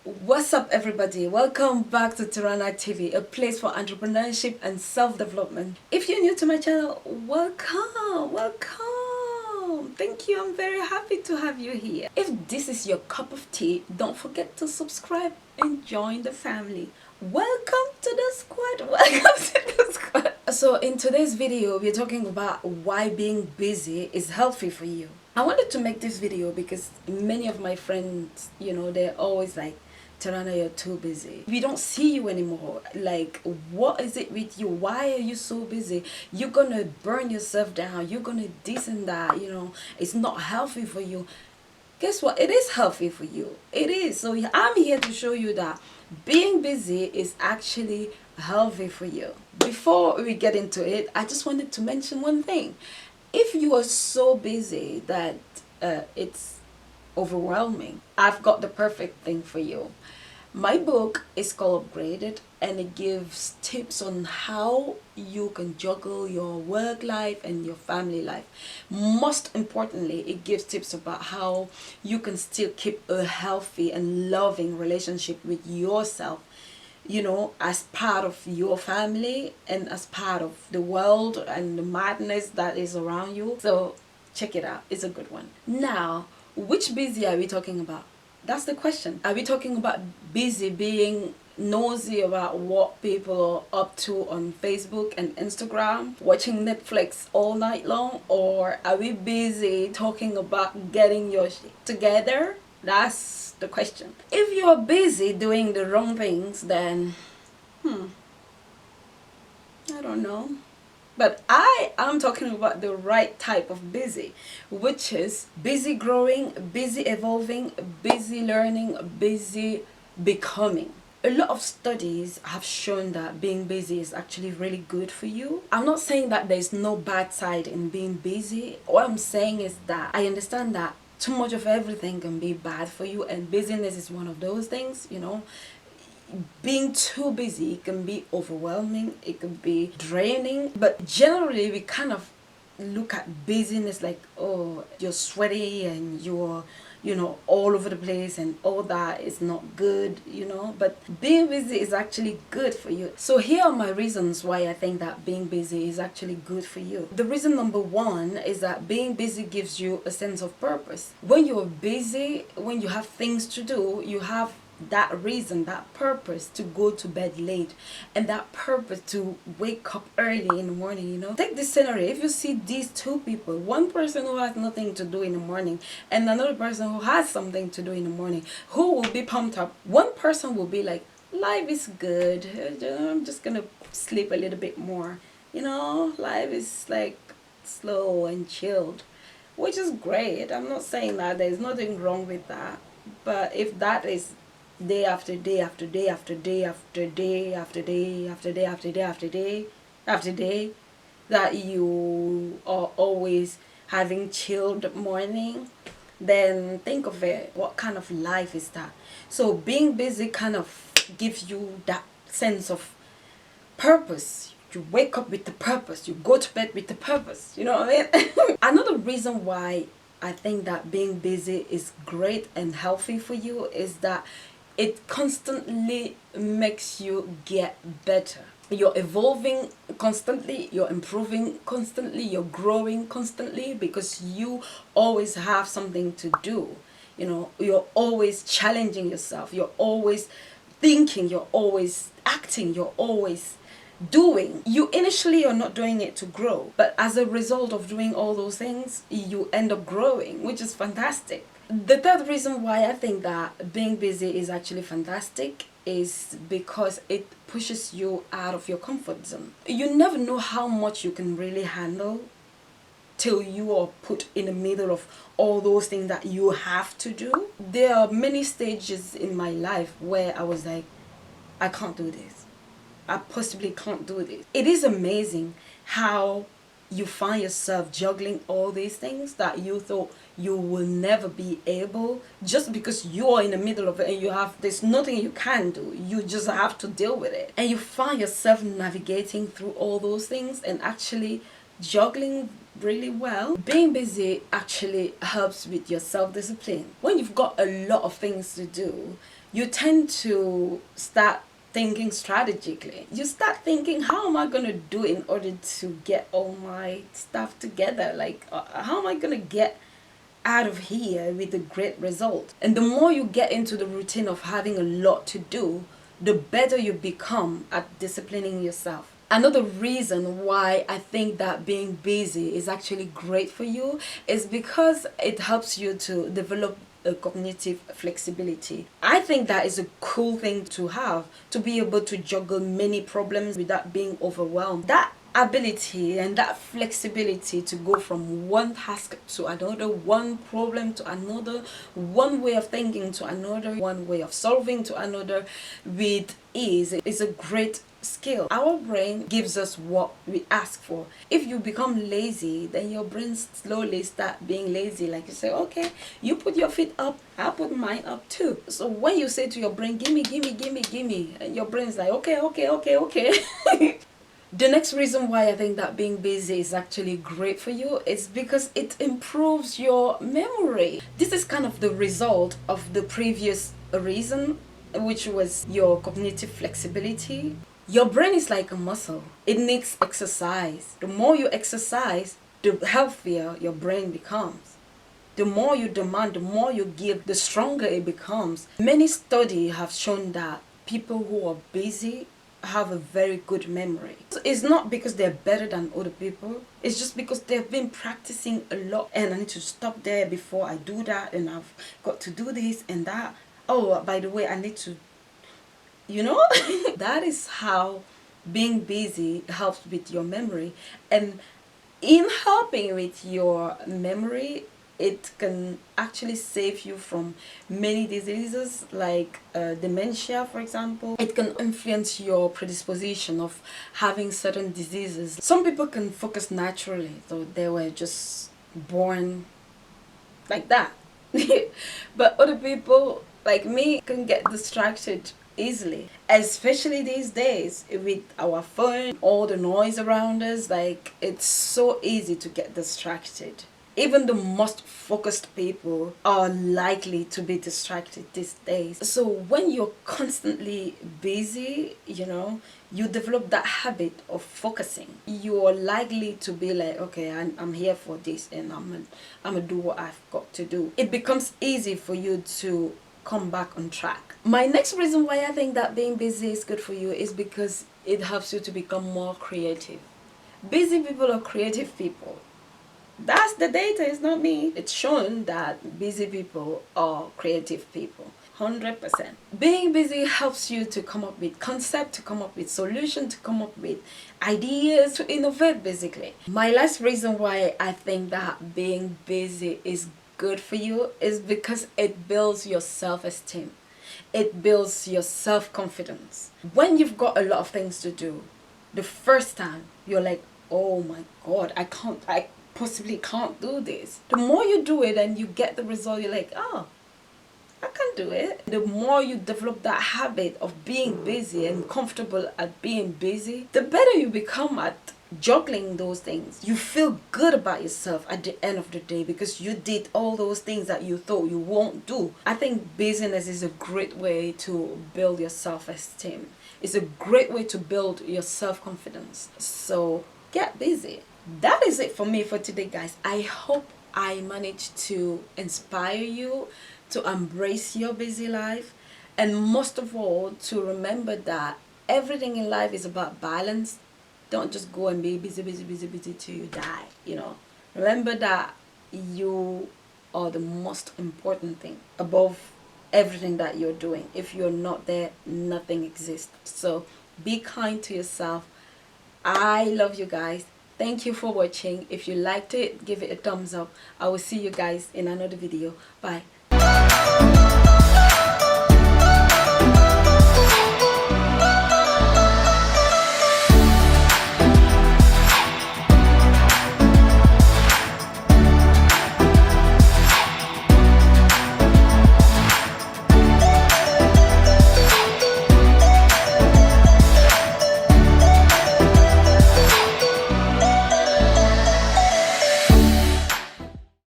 What's up, everybody? Welcome back to Tyrana TV, a place for entrepreneurship and self-development. If you're new to my channel, welcome. Thank you. I'm very happy to have you here. If this is your cup of tea, don't forget to subscribe and join the family. Welcome to the squad. Welcome to the squad. So in today's video, we're talking about why being busy is healthy for you. I wanted to make this video because many of my friends, they're always like, Tyrana, you're too busy. We don't see you anymore. Like, what is it with you? Why are you so busy? You're gonna burn yourself down. You're gonna this and that, It's not healthy for you. Guess what? It is healthy for you. It is. So I'm here to show you that being busy is actually healthy for you. Before we get into it, I just wanted to mention one thing. If you are so busy that it's overwhelming, I've got the perfect thing for you. My book is called Upgraded, and it gives tips on how you can juggle your work life and your family life. Most importantly, it gives tips about how you can still keep a healthy and loving relationship with yourself, as part of your family and as part of the world and the madness that is around you. So check it out. It's a good one. Now, which busy are we talking about? That's the question. Are we talking about busy being nosy about what people are up to on Facebook and Instagram, watching Netflix all night long? Or are we busy talking about getting your shit together? That's the question. If you're busy doing the wrong things, then I don't know. But I am talking about the right type of busy, which is busy growing, busy evolving, busy learning, busy becoming. A lot of studies have shown that being busy is actually really good for you. I'm not saying that there's no bad side in being busy. What I'm saying is that I understand that too much of everything can be bad for you, and busyness is one of those things. Being too busy can be overwhelming, it can be draining, but generally we kind of look at busyness like, oh, you're sweaty and you're all over the place, and all that is not good, but being busy is actually good for you. So here are my reasons why I think that being busy is actually good for you. The reason number one is that being busy gives you a sense of purpose. When you're busy, when you have things to do, you have that reason, that purpose to go to bed late, and that purpose to wake up early in the morning. Take this scenario. If you see these two people, one person who has nothing to do in the morning and another person who has something to do in the morning, who will be pumped up? One person will be like, life is good, I'm just gonna sleep a little bit more. Life is like slow and chilled, which is great. I'm not saying that there's nothing wrong with that, but if that is day after day after day after day after day after day after day after day after day after day, that you are always having chilled morning, then think of it. What kind of life is that? So being busy kind of gives you that sense of purpose. You wake up with the purpose, you go to bed with the purpose, you know what I mean? Another reason why I think that being busy is great and healthy for you is that it constantly makes you get better. You're evolving constantly, you're improving constantly, you're growing constantly, because you always have something to do. You're always challenging yourself, you're always thinking, you're always acting, you're always doing. You initially are not doing it to grow, but as a result of doing all those things, you end up growing, which is fantastic. The third reason why I think that being busy is actually fantastic is because it pushes you out of your comfort zone. You never know how much you can really handle till you are put in the middle of all those things that you have to do. There are many stages in my life where I was like, I can't do this. I possibly can't do this. It is amazing how you find yourself juggling all these things that you thought you will never be able, just because you are in the middle of it and there's nothing you can do. You just have to deal with it. And you find yourself navigating through all those things and actually juggling really well. Being busy actually helps with your self-discipline. When you've got a lot of things to do, you tend to start thinking strategically. You start thinking, how am I going to do in order to get all my stuff together? Like, how am I going to get out of here with a great result? And the more you get into the routine of having a lot to do, the better you become at disciplining yourself. Another reason why I think that being busy is actually great for you is because it helps you to develop a cognitive flexibility. I think that is a cool thing to have, to be able to juggle many problems without being overwhelmed. That ability and that flexibility to go from one task to another, one problem to another, one way of thinking to another, one way of solving to another with ease is a great skill. Our brain gives us what we ask for. If you become lazy, then your brain slowly start being lazy. Like you say, okay, you put your feet up, I put mine up too. So when you say to your brain, gimme, gimme, gimme, gimme, and your brain's like, okay, okay, okay, okay. The next reason why I think that being busy is actually great for you is because it improves your memory. This is kind of the result of the previous reason, which was your cognitive flexibility. Your brain is like a muscle. It needs exercise. The more you exercise, the healthier your brain becomes. The more you demand, the more you give, the stronger it becomes. Many studies have shown that people who are busy have a very good memory. So it's not because they're better than other people. It's just because they've been practicing a lot. And I need to stop there before I do that. And I've got to do this and that. Oh, by the way, I need to, you know? That is how being busy helps with your memory. And in helping with your memory, it can actually save you from many diseases like dementia, for example. It can influence your predisposition of having certain diseases. Some people can focus naturally, so they were just born like that. But other people, like me, can get distracted easily, especially these days with our phone, all the noise around us. Like, it's so easy to get distracted. Even the most focused people are likely to be distracted these days. So when you're constantly busy, you develop that habit of focusing. You're likely to be like, okay, I'm here for this, and I'm gonna do what I've got to do. It becomes easy for you to come back on track. My next reason why I think that being busy is good for you is because it helps you to become more creative. Busy people are creative people. That's the data, it's not me. It's shown that busy people are creative people. 100%. Being busy helps you to come up with concept, to come up with solution, to come up with ideas, to innovate basically. My last reason why I think that being busy is good for you is because it builds your self-esteem. It builds your self-confidence. When you've got a lot of things to do, the first time you're like, oh my god, I possibly can't do this. The more you do it and you get the result, you're like, oh, I can do it. The more you develop that habit of being busy and comfortable at being busy, the better you become at juggling those things. You feel good about yourself at the end of the day because you did all those things that you thought you won't do. I think busyness is a great way to build your self-esteem. It's a great way to build your self-confidence. So get busy. That is it for me for today, guys. I hope I managed to inspire you to embrace your busy life, and most of all to remember that everything in life is about balance. Don't just go and be busy, busy, busy, busy till you die. Remember that you are the most important thing above everything that you're doing. If you're not there, nothing exists. So be kind to yourself. I love you guys. Thank you for watching. If you liked it, give it a thumbs up. I will see you guys in another video. Bye.